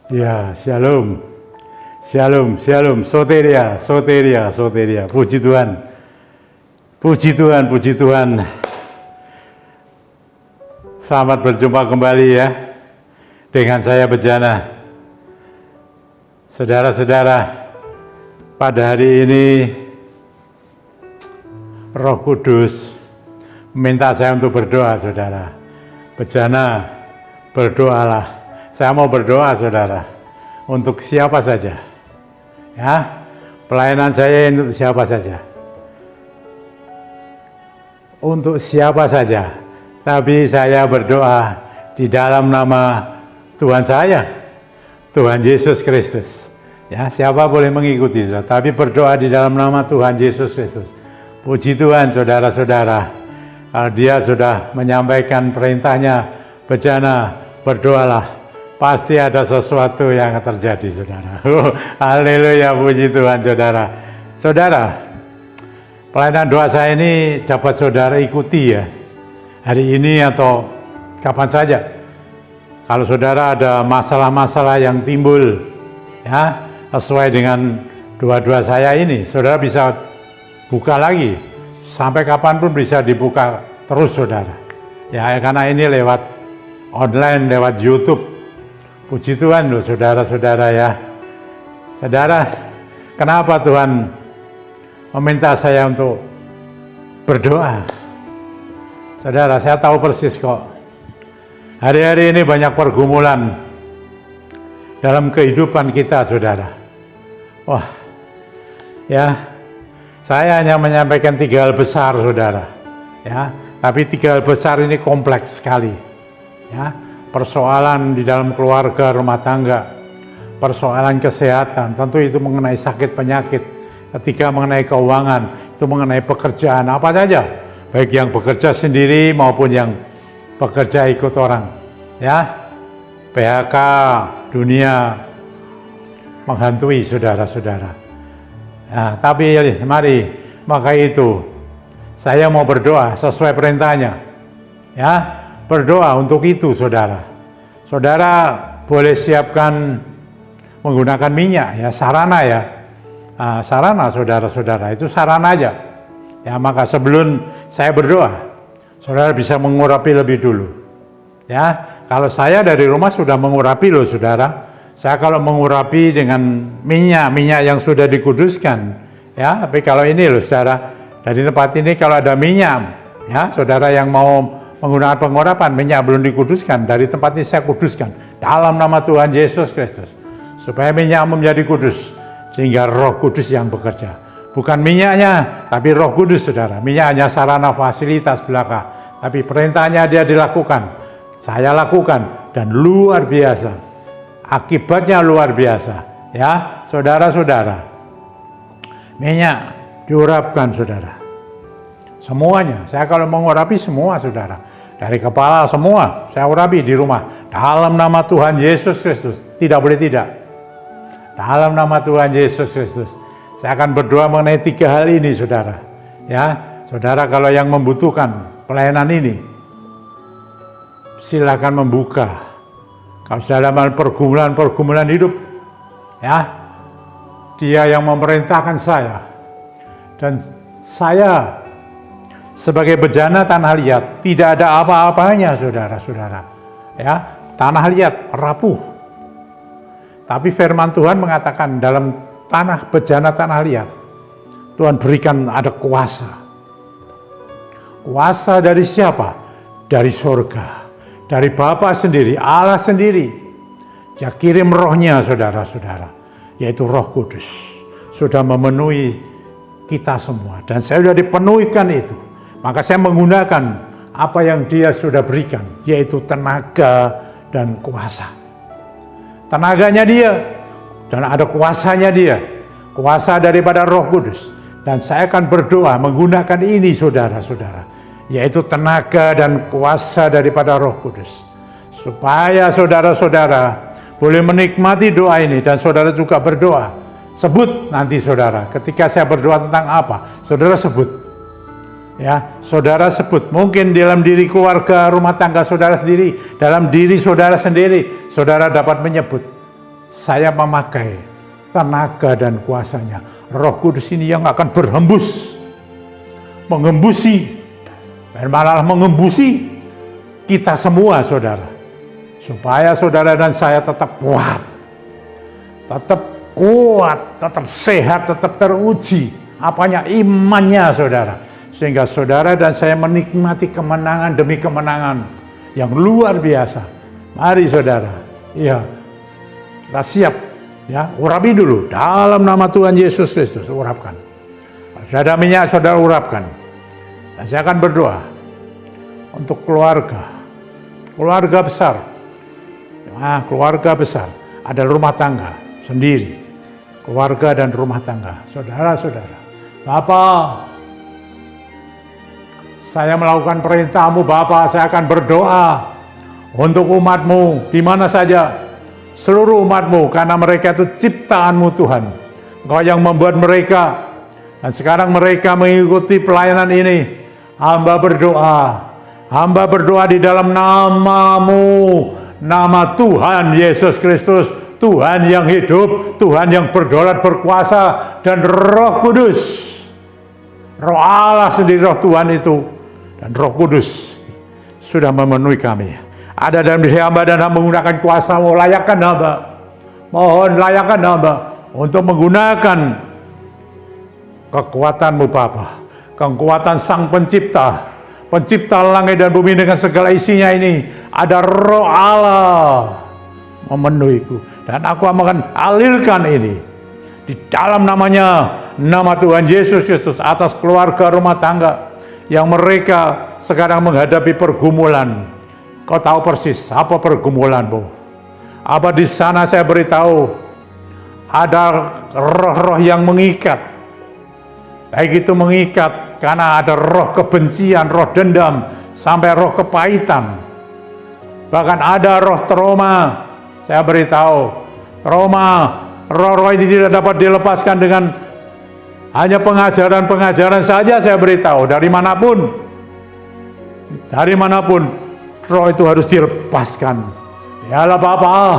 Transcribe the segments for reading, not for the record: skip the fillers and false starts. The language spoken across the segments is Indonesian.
Ya, shalom. Shalom, shalom. Soteria, soteria, soteria. Puji Tuhan. Puji Tuhan, puji Tuhan. Selamat berjumpa kembali ya dengan saya Bejana. Saudara-saudara, pada hari ini Roh Kudus meminta saya untuk berdoa, saudara. Bejana, berdoalah. Saya mau berdoa, saudara, untuk siapa saja. Ya, pelayanan saya ini untuk siapa saja. Untuk siapa saja. Tapi saya berdoa di dalam nama Tuhan saya, Tuhan Yesus Kristus. Ya, siapa boleh mengikuti, saudara. Tapi berdoa di dalam nama Tuhan Yesus Kristus. Puji Tuhan, saudara-saudara. Kalau Dia sudah menyampaikan perintahnya, Bejana, berdoalah. Pasti ada sesuatu yang terjadi, saudara. Haleluya, puji Tuhan, saudara. Saudara, pelayanan doa saya ini dapat saudara ikuti ya. Hari ini atau kapan saja. Kalau saudara ada masalah-masalah yang timbul, ya, sesuai dengan doa-doa saya ini, saudara bisa buka lagi. Sampai kapanpun bisa dibuka terus, saudara. Ya, karena ini lewat online, lewat YouTube. Puji Tuhan loh, saudara-saudara ya. Saudara, kenapa Tuhan meminta saya untuk berdoa? Saudara, saya tahu persis kok. Hari-hari ini banyak pergumulan dalam kehidupan kita, saudara. Wah, ya, saya hanya menyampaikan 3 hal besar, saudara. Ya, tapi 3 hal besar ini kompleks sekali. Ya. Persoalan di dalam keluarga, rumah tangga, persoalan kesehatan, tentu itu mengenai sakit penyakit. Ketiga mengenai keuangan, itu mengenai pekerjaan, apa saja. Baik yang bekerja sendiri maupun yang bekerja ikut orang. Ya, PHK, dunia menghantui saudara-saudara. Nah, tapi mari, maka itu saya mau berdoa sesuai perintahnya. Ya, berdoa untuk itu, saudara. Saudara boleh siapkan menggunakan minyak, ya, sarana ya. Sarana, saudara-saudara, itu sarana aja. Ya, maka sebelum saya berdoa, saudara bisa mengurapi lebih dulu. Ya, kalau saya dari rumah sudah mengurapi loh, saudara. Saya kalau mengurapi dengan minyak yang sudah dikuduskan. Ya, tapi kalau ini loh, saudara, dari tempat ini kalau ada minyak, ya, saudara yang mau menggunakan pengurapan, minyak belum dikuduskan, dari tempat ini saya kuduskan dalam nama Tuhan Yesus Kristus, supaya minyak menjadi kudus, sehingga Roh Kudus yang bekerja, bukan minyaknya tapi Roh Kudus, saudara. Minyak hanya sarana fasilitas belaka, tapi perintahnya Dia dilakukan, saya lakukan, dan luar biasa, akibatnya luar biasa. Ya, saudara-saudara, minyak diurapkan, saudara. Semuanya, saya kalau mengurapi semua, saudara, dari kepala semua, saya urapi di rumah. Dalam nama Tuhan Yesus Kristus, tidak boleh tidak. Dalam nama Tuhan Yesus Kristus, saya akan berdoa mengenai 3 hal ini, saudara. Ya, saudara kalau yang membutuhkan pelayanan ini, silakan membuka. Kalau dalam pergumulan hidup, ya, Dia yang memerintahkan saya, dan saya sebagai bejana tanah liat, tidak ada apa-apanya, saudara-saudara. Ya, tanah liat rapuh. Tapi firman Tuhan mengatakan dalam tanah bejana tanah liat, Tuhan berikan ada kuasa. Kuasa dari siapa? Dari surga. Dari Bapa sendiri, Allah sendiri. Dia kirim rohnya, saudara-saudara, yaitu Roh Kudus. Sudah memenuhi kita semua. Dan saya sudah dipenuhikan itu. Maka saya menggunakan apa yang Dia sudah berikan, yaitu tenaga dan kuasa. Tenaganya Dia, dan ada kuasanya Dia. Kuasa daripada Roh Kudus. Dan saya akan berdoa menggunakan ini, saudara-saudara, yaitu tenaga dan kuasa daripada Roh Kudus. Supaya saudara-saudara boleh menikmati doa ini, dan saudara juga berdoa. Sebut nanti, saudara, ketika saya berdoa tentang apa, saudara sebut. Ya, saudara sebut, mungkin dalam diri keluarga, rumah tangga saudara sendiri, dalam diri saudara sendiri, saudara dapat menyebut. saya memakai tenaga dan kuasanya. Roh Kudus ini yang akan berhembus, mengembusi, dan malah mengembusi kita semua, saudara. Supaya saudara dan saya tetap kuat, tetap sehat, tetap teruji. Apanya? Imannya, saudara. Sehingga saudara dan saya menikmati kemenangan demi kemenangan yang luar biasa. Mari saudara, ya, kita siap, ya, urapi dulu dalam nama Tuhan Yesus Kristus. Urapkan. Sudah ada minyak, saudara urapkan. Dan saya akan berdoa untuk keluarga besar. Nah, keluarga besar, ada rumah tangga sendiri, keluarga dan rumah tangga, saudara-saudara. Bapak, saya melakukan perintah-Mu, Bapak, saya akan berdoa untuk umat-Mu, di mana saja, seluruh umat-Mu, karena mereka itu ciptaan-Mu, Tuhan. Engkau yang membuat mereka, dan sekarang mereka mengikuti pelayanan ini. Hamba berdoa di dalam nama-Mu, nama Tuhan Yesus Kristus, Tuhan yang hidup, Tuhan yang berdaulat berkuasa, dan Roh Kudus, Roh Allah sendiri, Roh Tuhan itu, dan Roh Kudus sudah memenuhi kami. Ada dalam diri hamba dan hamba menggunakan kuasa-Mu. Layakkan hamba, mohon layakkan hamba untuk menggunakan kekuatan-Mu, Bapa, kekuatan Sang Pencipta, Pencipta langit dan bumi dengan segala isinya ini. Ada Roh Allah memenuhiku, dan aku akan alirkan ini di dalam namanya, nama Tuhan Yesus Kristus, atas keluarga rumah tangga yang mereka sekarang menghadapi pergumulan. Kau tahu persis apa pergumulanmu. Apa di sana saya beritahu, ada roh-roh yang mengikat. Baik itu mengikat karena ada roh kebencian, roh dendam, sampai roh kepahitan. Bahkan ada roh trauma. Saya beritahu, trauma, roh-roh ini tidak dapat dilepaskan dengan hanya pengajaran-pengajaran saja. Saya beritahu, dari manapun, roh itu harus dilepaskan. Yalah Bapak,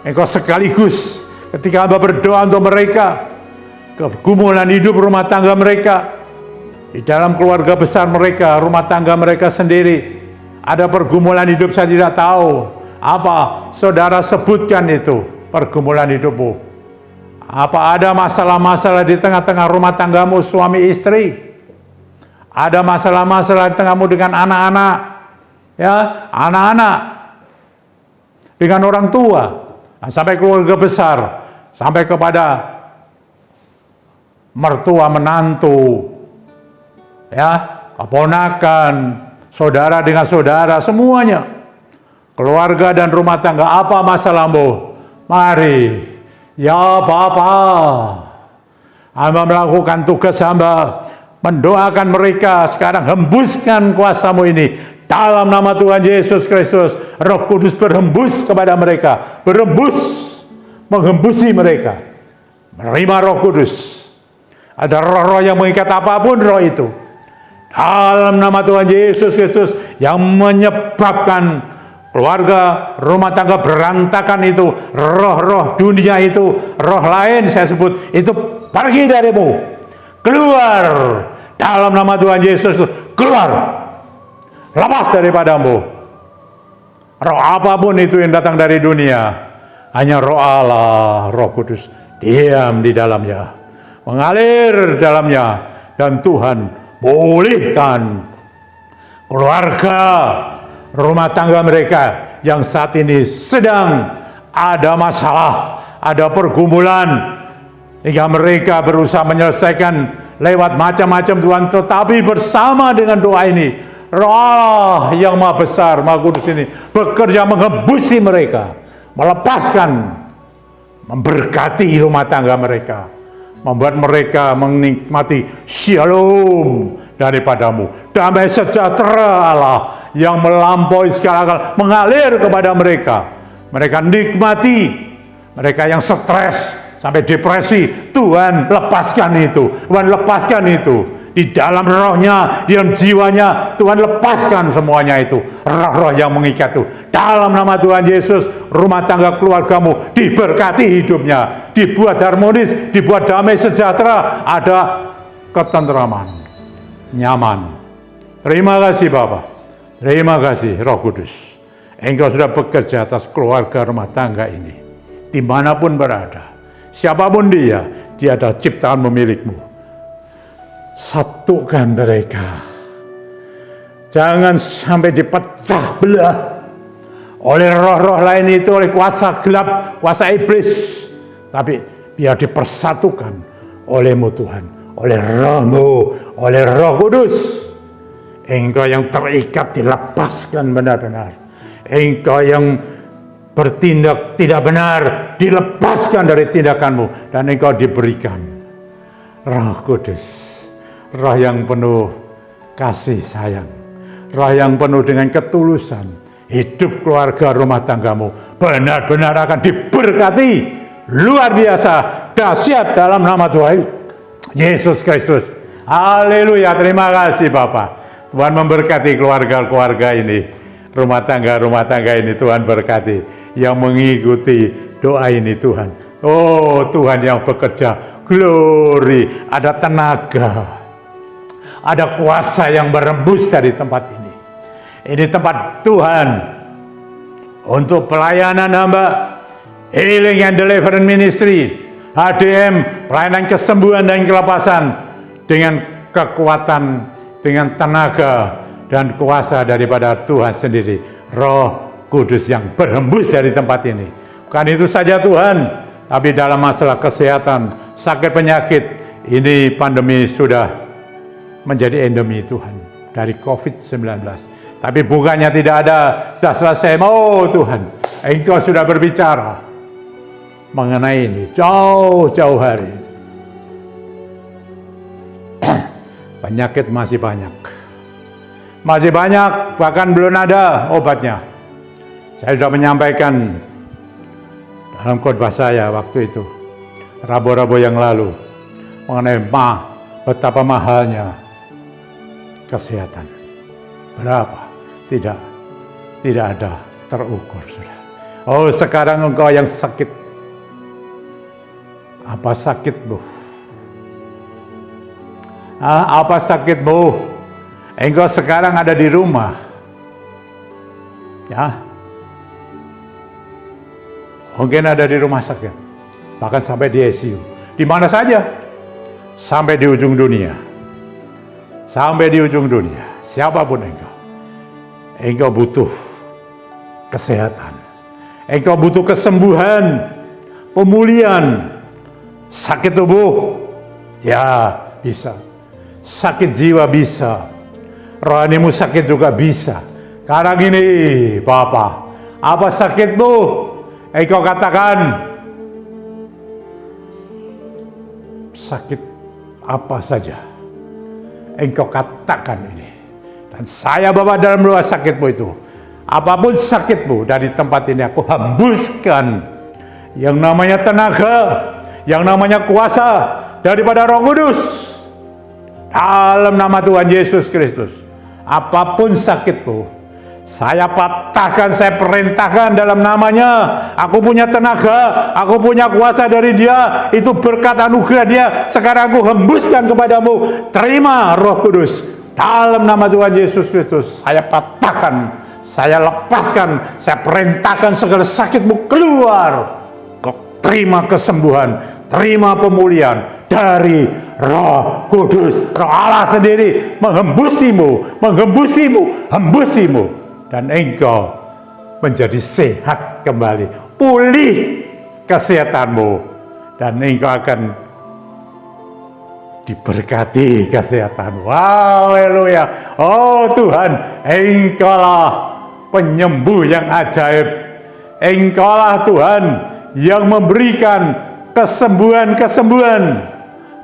Engkau sekaligus ketika hamba berdoa untuk mereka, pergumulan hidup rumah tangga mereka, di dalam keluarga besar mereka, rumah tangga mereka sendiri, ada pergumulan hidup, saya tidak tahu apa. Saudara sebutkan itu pergumulan hidupmu. Apa ada masalah-masalah di tengah-tengah rumah tanggamu, suami istri? Ada masalah-masalah di tengahmu dengan anak-anak, ya, anak-anak, dengan orang tua, sampai keluarga besar, sampai kepada mertua menantu, ya, keponakan, saudara dengan saudara, semuanya. Keluarga dan rumah tangga, apa masalahmu? Mari, ya Bapa, hamba melakukan tugas hamba, mendoakan mereka. Sekarang hembuskan kuasa-Mu ini dalam nama Tuhan Yesus Kristus. Roh Kudus berhembus kepada mereka, berhembus, menghembusi mereka. Menerima Roh Kudus. Ada roh-roh yang mengikat, apapun roh itu, dalam nama Tuhan Yesus Kristus, yang menyebabkan keluarga, rumah tangga berantakan itu, roh-roh dunia itu, roh lain saya sebut, itu pergi darimu. Keluar dalam nama Tuhan Yesus, keluar. Lepas daripadamu. Roh apapun itu yang datang dari dunia, hanya roh Allah, Roh Kudus, diam di dalamnya, mengalir dalamnya, dan Tuhan pulihkan keluarga, rumah tangga mereka yang saat ini sedang ada masalah, ada pergumulan, hingga mereka berusaha menyelesaikan lewat macam-macam Tuhan. Tetapi bersama dengan doa ini, Roh Allah yang Maha Besar, Maha Kudus ini bekerja mengembusi mereka, melepaskan, memberkati rumah tangga mereka, membuat mereka menikmati shalom daripadamu. Damai sejahtera Allah yang melampaui segala akal mengalir kepada mereka. Mereka nikmati. Mereka yang stres sampai depresi, Tuhan lepaskan itu, Tuhan lepaskan itu Di dalam rohnya, di dalam jiwanya, Tuhan lepaskan semuanya itu. Roh-roh yang mengikat itu. Dalam nama Tuhan Yesus, rumah tangga keluargamu diberkati hidupnya. Dibuat harmonis, dibuat damai sejahtera. Ada ketentraman, nyaman. Terima kasih Bapa. Terima kasih Roh Kudus. Engkau sudah bekerja atas keluarga rumah tangga ini. Dimanapun berada. Siapapun dia adalah ciptaan milikmu. Satukan mereka. Jangan sampai dipecah belah oleh roh-roh lain itu, oleh kuasa gelap, kuasa iblis. Tapi biar dipersatukan oleh-Mu Tuhan, oleh Roh-Mu, oleh Roh Kudus. Engkau yang terikat dilepaskan benar-benar. Engkau yang bertindak tidak benar dilepaskan dari tindakanmu, dan engkau diberikan Roh Kudus, roh yang penuh kasih sayang, roh yang penuh dengan ketulusan. Hidup keluarga rumah tanggamu benar-benar akan diberkati luar biasa, dahsyat dalam nama Tuhan Yesus Kristus. Haleluya. Terima kasih Bapak. Tuhan memberkati keluarga-keluarga ini, rumah tangga ini Tuhan berkati. Yang mengikuti doa ini Tuhan. Oh Tuhan yang bekerja, glory, ada tenaga, ada kuasa yang berembus dari tempat ini. Ini tempat Tuhan untuk pelayanan hamba, Healing and Deliverance Ministry, HDM, pelayanan kesembuhan dan kelepasan, dengan kekuatan, dengan tenaga dan kuasa daripada Tuhan sendiri, Roh Kudus yang berhembus dari tempat ini. Bukan itu saja Tuhan, tapi dalam masalah kesehatan, sakit penyakit, ini pandemi sudah menjadi endemi Tuhan dari COVID-19. Tapi bukannya tidak ada, sudah selesai. Oh Tuhan, Engkau sudah berbicara mengenai ini jauh-jauh hari. Penyakit masih banyak. Masih banyak, bahkan belum ada obatnya. Saya sudah menyampaikan dalam khotbah saya waktu itu, Rabu-Rabu yang lalu, mengenai betapa mahalnya kesehatan. Berapa? Tidak ada terukur sudah. Oh sekarang engkau yang sakit. Apa sakitmu? Apa sakitmu? Engkau sekarang ada di rumah. Ya. Mungkin ada di rumah sakit, bahkan sampai di ICU, di mana saja, sampai di ujung dunia, siapapun engkau butuh kesehatan, engkau butuh kesembuhan, pemulihan, sakit tubuh, ya bisa, sakit jiwa bisa, rohanimu sakit juga bisa. Sekarang ini, Bapak, apa sakitmu? Engkau katakan, sakit apa saja, engkau katakan ini. Dan saya bawa dalam doa sakitmu itu. Apapun sakitmu, dari tempat ini aku hembuskan yang namanya tenaga, yang namanya kuasa daripada Roh Kudus. Dalam nama Tuhan Yesus Kristus. Apapun sakitmu, saya patahkan, saya perintahkan dalam namanya. Aku punya tenaga, aku punya kuasa dari Dia. Itu berkat anugerah Dia. Sekarang aku hembuskan kepadamu. Terima Roh Kudus. Dalam nama Tuhan Yesus Kristus, saya patahkan, saya lepaskan, saya perintahkan segala sakitmu keluar. Kau terima kesembuhan, terima pemulihan dari Roh Kudus. Roh Allah sendiri menghembusimu, hembusimu. Dan engkau menjadi sehat kembali, pulih kesehatanmu, dan engkau akan diberkati kesehatanmu. Haleluya. Oh Tuhan, engkaulah penyembuh yang ajaib. Engkaulah Tuhan yang memberikan kesembuhan-kesembuhan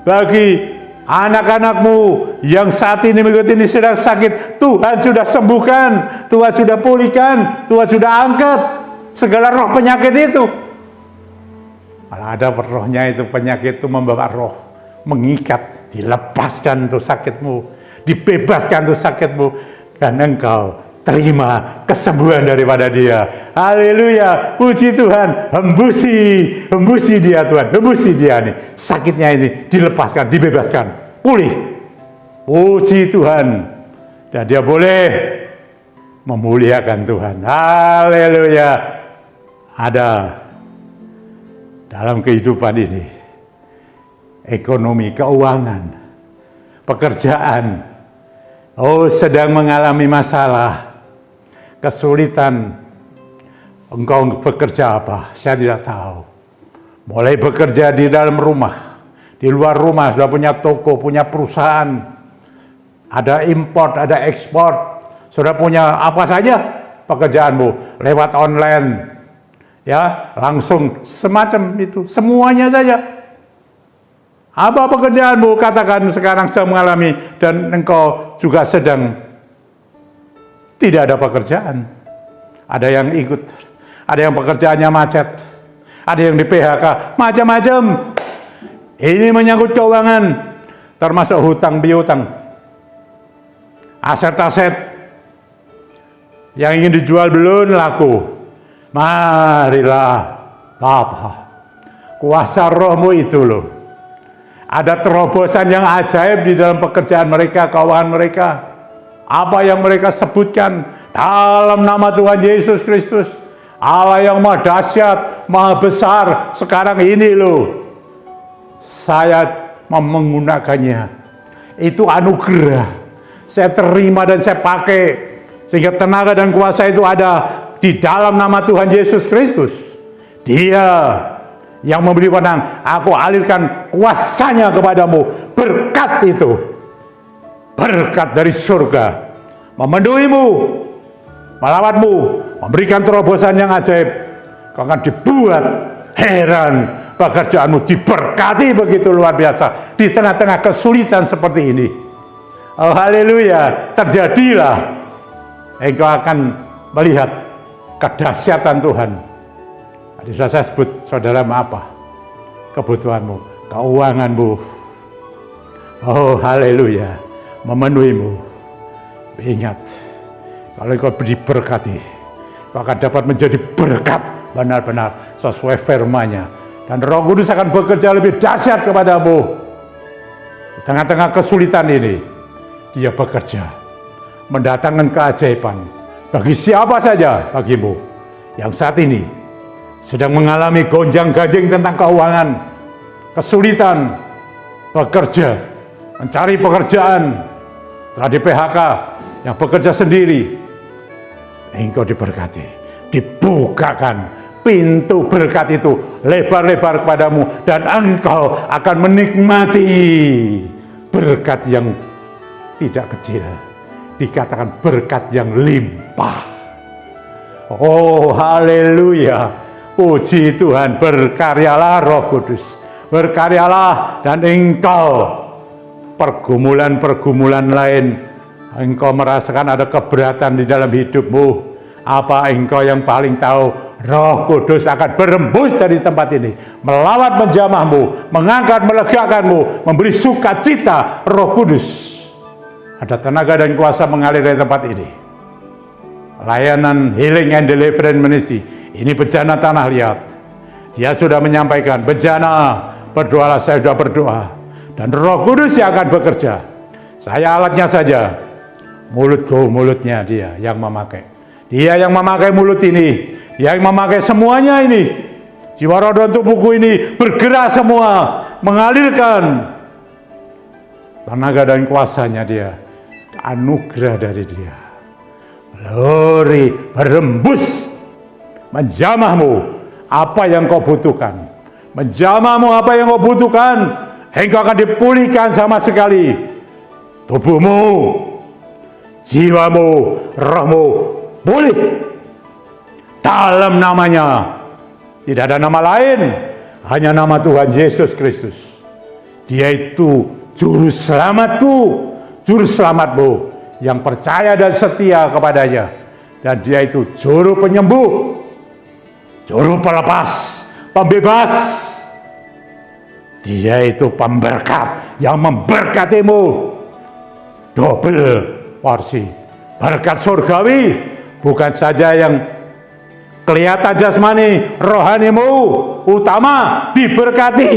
bagi anak-anakmu yang saat ini mengikuti ini sedang sakit. Tuhan sudah sembuhkan, Tuhan sudah pulihkan, Tuhan sudah angkat segala roh penyakit itu. Malah ada rohnya itu, penyakit itu membawa roh, mengikat dilepaskan untuk sakitmu, dibebaskan untuk sakitmu, dan engkau terima kesembuhan daripada dia. Haleluya, puji Tuhan. Hembusi dia Tuhan, hembusi dia nih. Sakitnya ini dilepaskan, dibebaskan, pulih. Puji Tuhan. Dan dia boleh memuliakan Tuhan. Haleluya. Ada dalam kehidupan ini ekonomi, keuangan, pekerjaan, sedang mengalami masalah, kesulitan. Engkau bekerja apa? Saya tidak tahu. Mulai bekerja di dalam rumah, di luar rumah, sudah punya toko, punya perusahaan, ada import, ada ekspor, sudah punya apa saja pekerjaanmu lewat online, ya langsung semacam itu, semuanya saja. Apa pekerjaanmu? Katakan sekarang sedang mengalami dan engkau juga sedang tidak ada pekerjaan. Ada yang ikut, ada yang pekerjaannya macet, ada yang di PHK, macam-macam. Ini menyangkut keuangan, termasuk hutang piutang, aset-aset yang ingin dijual belum laku. Marilah Bapa, kuasa rohmu itu loh. Ada terobosan yang ajaib di dalam pekerjaan mereka, keuangan mereka. Apa yang mereka sebutkan dalam nama Tuhan Yesus Kristus. Allah yang maha dahsyat, maha besar. Sekarang ini loh, saya menggunakannya. Itu anugerah. Saya terima dan saya pakai. Sehingga tenaga dan kuasa itu ada di dalam nama Tuhan Yesus Kristus. Dia yang memberi padang, aku alirkan kuasanya kepadamu. Berkat itu, berkat dari surga, memenuhimu, melawatmu, memberikan terobosan yang ajaib. Kau akan dibuat heran, pekerjaanmu diberkati begitu luar biasa di tengah-tengah kesulitan seperti ini. Oh haleluya, terjadilah. Engkau akan melihat kedahsyatan Tuhan. Tadi sudah saya sebut, saudara, apa kebutuhanmu, keuanganmu. Oh haleluya, memenuhimu. Ingat, kalau engkau diberkati, kau akan dapat menjadi berkat benar-benar sesuai firman-Nya. Dan Roh Kudus akan bekerja lebih dahsyat kepadamu. Di tengah-tengah kesulitan ini, Dia bekerja, mendatangkan keajaiban bagi siapa saja bagimu yang saat ini sedang mengalami gonjang-ganjing tentang keuangan, kesulitan, bekerja, mencari pekerjaan, telah di PHK, yang bekerja sendiri. Engkau diberkati, dibukakan pintu berkat itu lebar-lebar kepadamu, dan engkau akan menikmati berkat yang tidak kecil, dikatakan berkat yang limpah. Oh haleluya, puji Tuhan. Berkaryalah Roh Kudus, berkaryalah, dan engkau pergumulan-pergumulan lain, engkau merasakan ada keberatan di dalam hidupmu, apa engkau yang paling tahu? Roh Kudus akan berembus dari tempat ini, melawat menjamahmu, mengangkat, melegakanmu, memberi sukacita. Roh Kudus, ada tenaga dan kuasa mengalir dari tempat ini. Layanan Healing and Deliverance Ministry ini bencana tanah liat. Dia sudah menyampaikan, bencana, berdoalah. Saya sudah berdoa, dan Roh Kudus yang akan bekerja. Saya alatnya saja, mulutnya Dia yang memakai. Dia yang memakai mulut ini, Dia yang memakai semuanya ini. Jiwa, roh, dan tubuhku ini bergerak semua, mengalirkan tenaga dan kuasanya Dia, anugerah dari Dia. Glory, berembus menjamahmu apa yang kau butuhkan. Menjamahmu apa yang kau butuhkan. Engkau akan dipulihkan sama sekali. Tubuhmu, jiwamu, rohmu pulih. Dalam namanya, tidak ada nama lain, hanya nama Tuhan Yesus Kristus. Dia itu juru selamatku, juru selamatmu, yang percaya dan setia kepadanya. Dan Dia itu juru penyembuh, juru pelepas, pembebas. Dia itu pemberkat yang memberkatimu. Double porsi. Berkat surgawi, bukan saja yang kelihatan jasmani, rohanimu utama diberkati.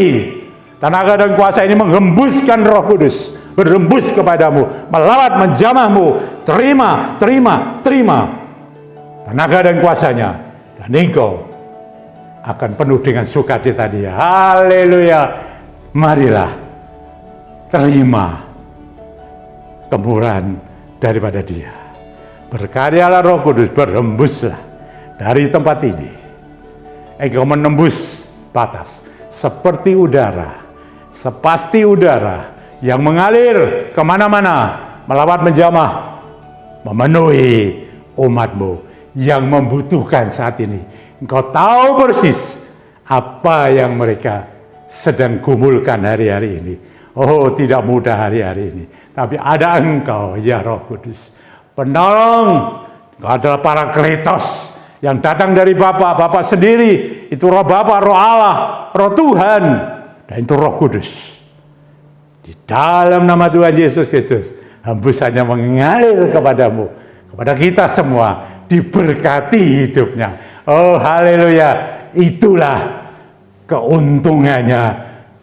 Tenaga dan kuasa ini menghembuskan Roh Kudus, berhembus kepadamu, melawat menjamahmu. Terima, terima, terima tenaga dan kuasanya, dan engkau akan penuh dengan sukacita Dia. Haleluya. Marilah terima kemurahan daripada Dia. Berkaryalah Roh Kudus, berhembuslah dari tempat ini. Engkau menembus batas seperti udara, sepasti udara yang mengalir kemana-mana, melawat menjamah, memenuhi umatmu yang membutuhkan saat ini. Engkau tahu persis apa yang mereka sedang gumulkan hari-hari ini. Oh, tidak mudah hari-hari ini, tapi ada Engkau ya Roh Kudus, penolong. Engkau adalah Parakletos yang datang dari Bapa sendiri. Itu Roh Bapa, Roh Allah, Roh Tuhan, dan itu Roh Kudus. Di dalam nama Tuhan Yesus Kristus, hembusannya mengalir kepadamu, kepada kita semua, diberkati hidupnya. Oh, haleluya. Itulah keuntungannya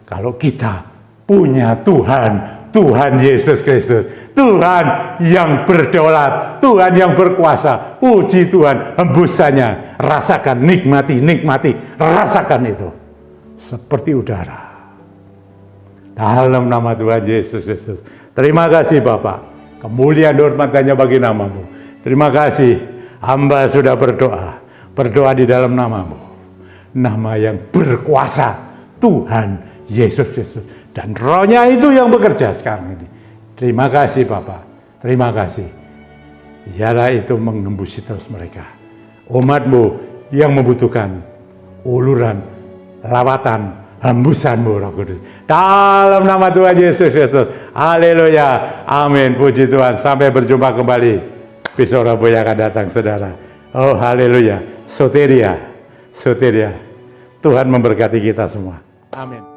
kalau kita punya Tuhan Yesus Kristus, Tuhan yang berdaulat, Tuhan yang berkuasa. Puji Tuhan, hembusannya, rasakan, nikmati, rasakan itu seperti udara. Dalam nama Tuhan Yesus Kristus. Terima kasih Bapak, kemuliaan dan hormat hanya bagi namamu. Terima kasih, hamba sudah berdoa di dalam namamu, nama yang berkuasa, Tuhan Yesus Kristus, dan Roh-Nya itu yang bekerja sekarang ini. Terima kasih Bapak, terima kasih. Biarlah itu mengembusi terus mereka, umat-Mu yang membutuhkan uluran, lawatan, hembusan-Mu Roh Kudus. Dalam nama Tuhan Yesus Kristus, haleluya, amin, puji Tuhan. Sampai berjumpa kembali besok Rabu yang akan datang, saudara. Oh haleluya, soteria. Tuhan memberkati kita semua. Amin.